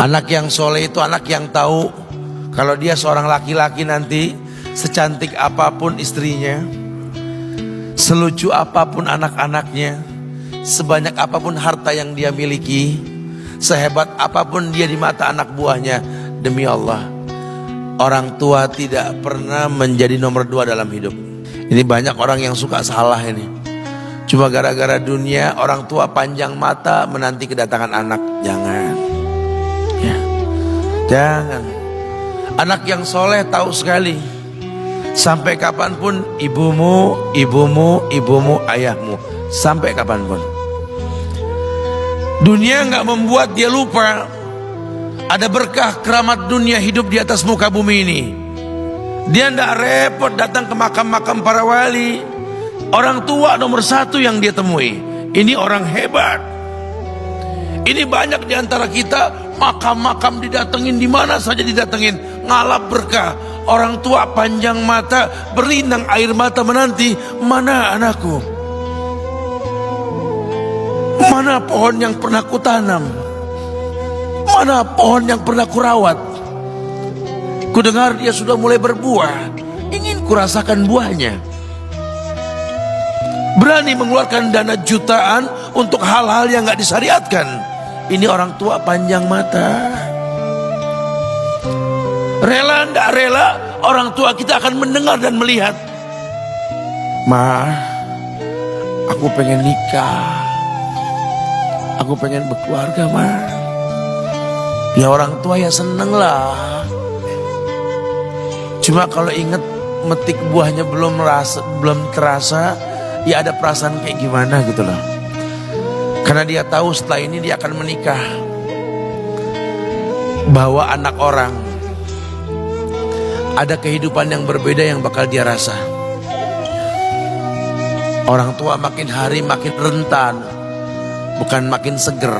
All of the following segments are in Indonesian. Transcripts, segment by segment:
Anak yang soleh itu anak yang tahu kalau dia seorang laki-laki nanti, secantik apapun istrinya, selucu apapun anak-anaknya, sebanyak apapun harta yang dia miliki, sehebat apapun dia di mata anak buahnya, demi Allah, orang tua tidak pernah menjadi nomor 2 dalam hidup. Ini banyak orang yang suka salah ini. Cuma gara-gara dunia, orang tua panjang mata menanti kedatangan anak. Jangan ya, jangan. Anak yang soleh tahu sekali, sampai kapanpun ibumu, ayahmu, sampai kapanpun. Dunia nggak membuat dia lupa ada berkah keramat dunia hidup di atas muka bumi ini. Dia nggak repot datang ke makam-makam para wali. Orang tua nomor 1 yang dia temui. Ini orang hebat. Ini banyak di antara kita, makam-makam didatengin, di mana saja didatengin, ngalap berkah. Orang tua panjang mata, berlinang air mata menanti, mana anakku? Mana pohon yang pernah kutanam? Mana pohon yang pernah kurawat? Kudengar dia sudah mulai berbuah, ingin kurasakan buahnya. Berani mengeluarkan dana jutaan untuk hal-hal yang gak disyariatkan. Ini orang tua panjang mata. Rela ndak rela, orang tua kita akan mendengar dan melihat. Ma, aku pengen nikah, aku pengen berkeluarga, Ma. Ya orang tua ya seneng lah. Cuma kalau inget metik buahnya belum terasa, ya ada perasaan kayak gimana gitu loh. Karena dia tahu setelah ini dia akan menikah. Bahwa anak orang ada kehidupan yang berbeda yang bakal dia rasa. Orang tua makin hari makin rentan, bukan makin seger.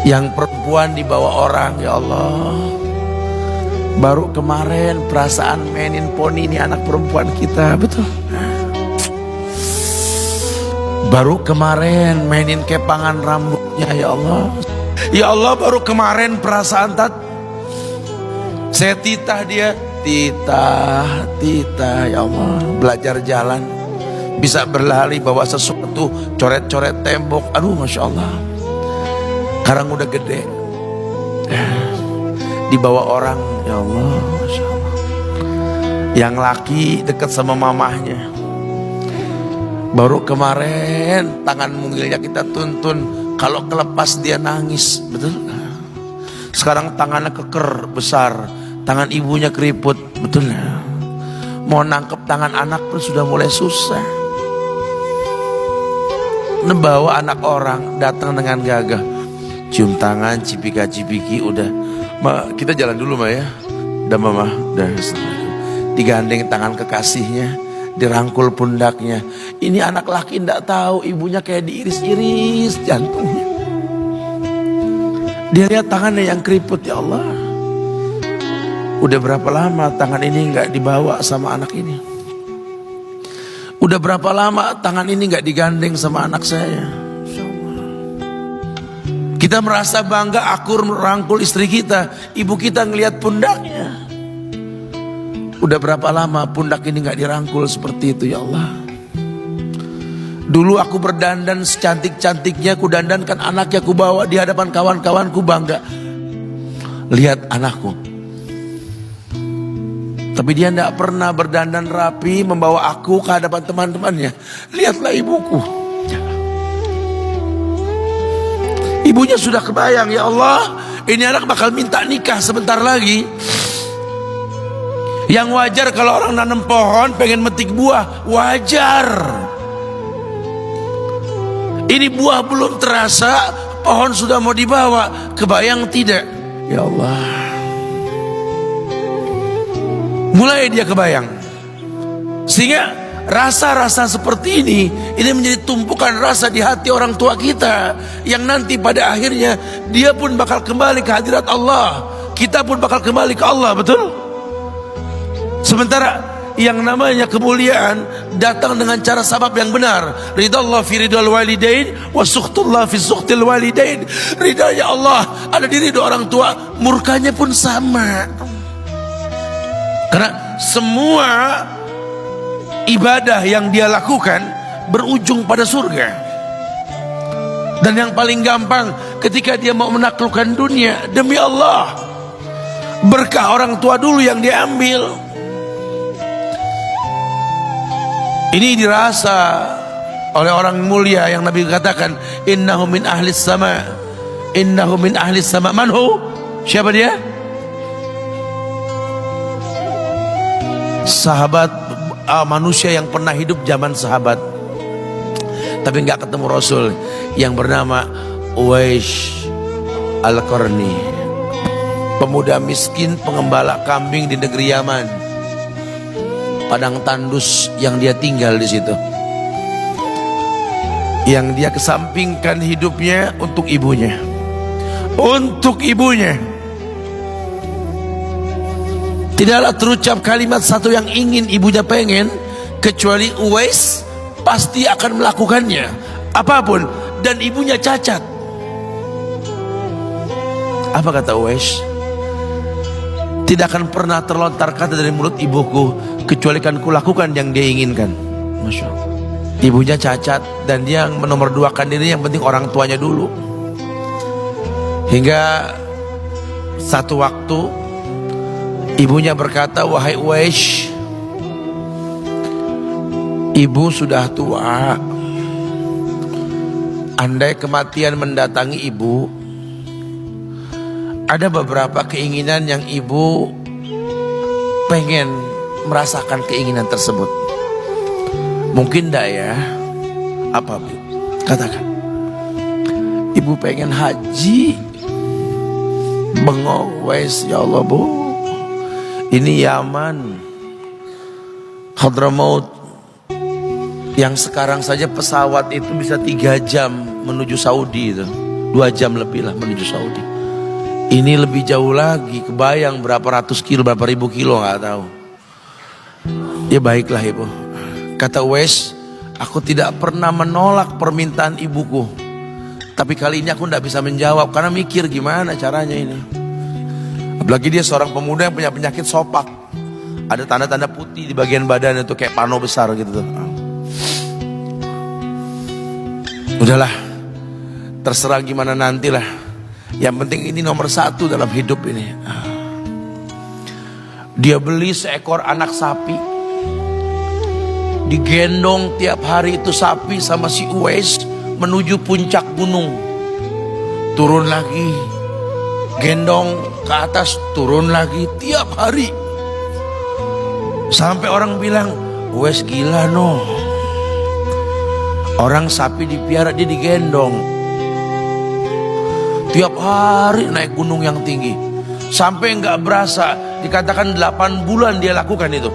Yang perempuan dibawa orang, ya Allah. Baru kemarin perasaan mainin poni, ini anak perempuan kita, betul. Baru kemarin mainin kepangan rambutnya, ya Allah. Ya Allah, baru kemarin perasaan saya titah dia, titah, ya Allah. Belajar jalan, bisa berlari bawa sesuatu, coret-coret tembok, aduh Masya Allah. Sekarang udah gede, dibawa orang, ya Allah, Masya Allah. Yang laki dekat sama mamahnya. Baru kemarin tangan mungilnya kita tuntun, kalau kelepas dia nangis, betul. Sekarang tangannya keker besar, tangan ibunya keriput, betul. Mau nangkep tangan anak pun sudah mulai susah. Membawa anak orang datang dengan gagah, cium tangan, cipika-cipiki, udah. Ma, kita jalan dulu Ma ya. Udah Mama, udah. Digandeng tangan kekasihnya, dirangkul pundaknya. Ini anak laki ndak tahu ibunya kayak diiris-iris jantungnya. Dia lihat tangannya yang keriput, ya Allah. Udah berapa lama tangan ini nggak dibawa sama anak ini? Udah berapa lama tangan ini nggak digandeng sama anak saya? Kita merasa bangga akur merangkul istri kita, ibu kita ngelihat pundaknya. Udah berapa lama pundak ini gak dirangkul seperti itu, ya Allah. Dulu aku berdandan secantik-cantiknya, ku dandankan anaknya, ku bawa di hadapan kawan-kawanku bangga. Lihat anakku. Tapi dia gak pernah berdandan rapi membawa aku ke hadapan teman-temannya. Lihatlah ibuku. Ibunya sudah kebayang, ya Allah, ini anak bakal minta nikah sebentar lagi. Yang wajar kalau orang nanam pohon pengen metik buah, wajar. Ini buah belum terasa, pohon sudah mau dibawa, kebayang tidak? Ya Allah. Mulai dia kebayang. Sehingga rasa-rasa seperti ini menjadi tumpukan rasa di hati orang tua kita, yang nanti pada akhirnya dia pun bakal kembali ke hadirat Allah, kita pun bakal kembali ke Allah, betul? Sementara yang namanya kemuliaan datang dengan cara sabab yang benar. Ridallah fi ridal walidain wa sukhtullah fi sukhtil walidain. Ridanya Allah ada di ridho orang tua, murkanya pun sama. Karena semua ibadah yang dia lakukan berujung pada surga. Dan yang paling gampang ketika dia mau menaklukkan dunia, demi Allah, berkah orang tua dulu yang dia ambil. Ini dirasa oleh orang mulia yang Nabi katakan, innahu min ahlis sama, innahu min ahlis sama. Manhu? Siapa dia? Sahabat, manusia yang pernah hidup zaman sahabat tapi nggak ketemu Rasul, yang bernama Uwais Al-Qarni, pemuda miskin pengembala kambing di negeri Yaman. Padang tandus yang dia tinggal di situ, yang dia kesampingkan hidupnya untuk ibunya, untuk ibunya. Tidaklah terucap kalimat satu yang ingin ibunya pengen, kecuali Uwais pasti akan melakukannya apapun, dan ibunya cacat. Apa kata Uwais? Tidak akan pernah terlontar kata dari mulut ibuku kecuali kan kulakukan yang dia inginkan. Masya Allah. Ibunya cacat dan dia menomorduakan diri, yang penting orang tuanya dulu. Hingga satu waktu ibunya berkata, wahai Uwais, ibu sudah tua. Andai kematian mendatangi ibu, ada beberapa keinginan yang ibu pengen merasakan keinginan tersebut. Mungkin enggak ya? Apa Bu? Katakan. Ibu pengen haji. Bengong, Wais, ya Allah Bu, ini Yaman, Hadramaut, yang sekarang saja pesawat itu bisa 3 jam menuju Saudi itu, 2 jam lebih lah menuju Saudi. Ini lebih jauh lagi, kebayang berapa ratus kilo, berapa ribu kilo nggak tahu. Ya baiklah ibu, kata Uwais, aku tidak pernah menolak permintaan ibuku, tapi kali ini aku tidak bisa menjawab karena mikir gimana caranya ini. Apalagi dia seorang pemuda yang punya penyakit sopak, ada tanda-tanda putih di bagian badan itu kayak pano besar gitu tuh. Udahlah, terserah gimana nantilah. Yang penting ini nomor 1 dalam hidup ini. Dia beli seekor anak sapi, digendong tiap hari itu sapi sama si Uwais menuju puncak gunung. Turun lagi, gendong ke atas, turun lagi tiap hari. Sampai orang bilang, Uwais gila no. Orang sapi dipiara, dia digendong tiap hari naik gunung yang tinggi. Sampai nggak berasa, dikatakan 8 bulan dia lakukan itu.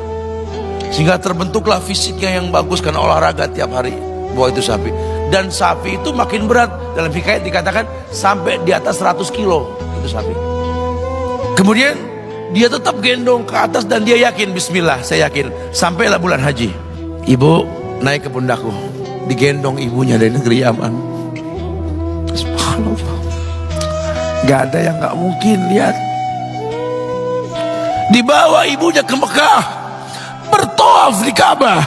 Sehingga terbentuklah fisiknya yang bagus karena olahraga tiap hari bawa itu sapi. Dan sapi itu makin berat, dalam hikayat dikatakan sampai di atas 100 kilo itu sapi. Kemudian dia tetap gendong ke atas dan dia yakin, bismillah saya yakin. Sampailah bulan haji, ibu naik ke pundakku, digendong ibunya dari negeri Yaman. Subhanallah, gak ada yang gak mungkin. Lihat, dibawa ibunya ke Mekah, bertawaf di Ka'bah,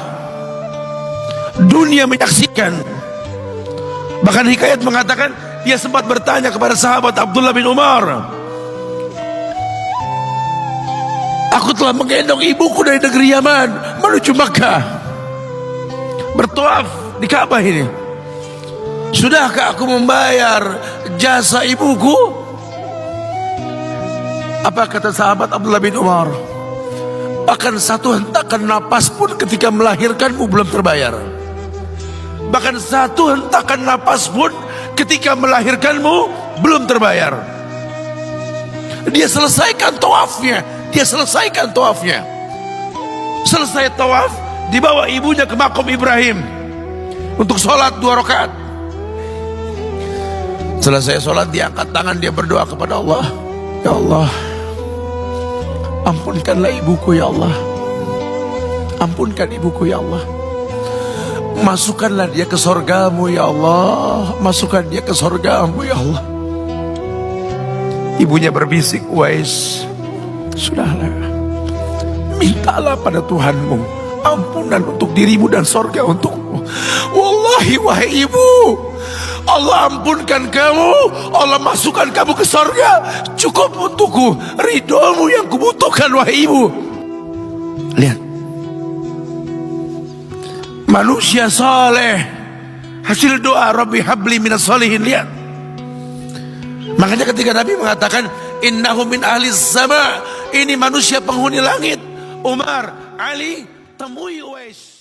dunia menyaksikan. Bahkan hikayat mengatakan dia sempat bertanya kepada sahabat Abdullah bin Umar, aku telah menggendong ibuku dari negeri Yaman menuju Mekah, bertawaf di Ka'bah ini, sudahkah aku membayar jasa ibuku? Apa kata sahabat Abdullah bin Umar? Bahkan satu hentakan napas pun ketika melahirkanmu belum terbayar. Bahkan satu hentakan napas pun ketika melahirkanmu belum terbayar. Dia selesaikan tawafnya, dia selesaikan tawafnya. Selesai tawaf, dibawa ibunya ke makom Ibrahim untuk sholat 2 rakaat. Selesai sholat, dia angkat tangan, dia berdoa kepada Allah, ya Allah, ampunkanlah ibuku ya Allah. Ampunkan ibuku ya Allah. Masukkanlah dia ke sorgamu ya Allah. Masukkan dia ke sorgamu ya Allah. Ibunya berbisik, Uwais, sudahlah, mintalah pada Tuhanmu ampunan untuk dirimu dan sorga untukmu. Wallahi wahai ibu, Allah ampunkan kamu, Allah masukkan kamu ke sorga, cukup untukku. Ridhomu yang kubutuhkan wahai ibu. Lihat, manusia saleh, hasil doa Rabbi habli minas solihin. Lihat, makanya ketika Nabi mengatakan innahu min ahli sama, ini manusia penghuni langit. Umar, Ali, temui Uwais.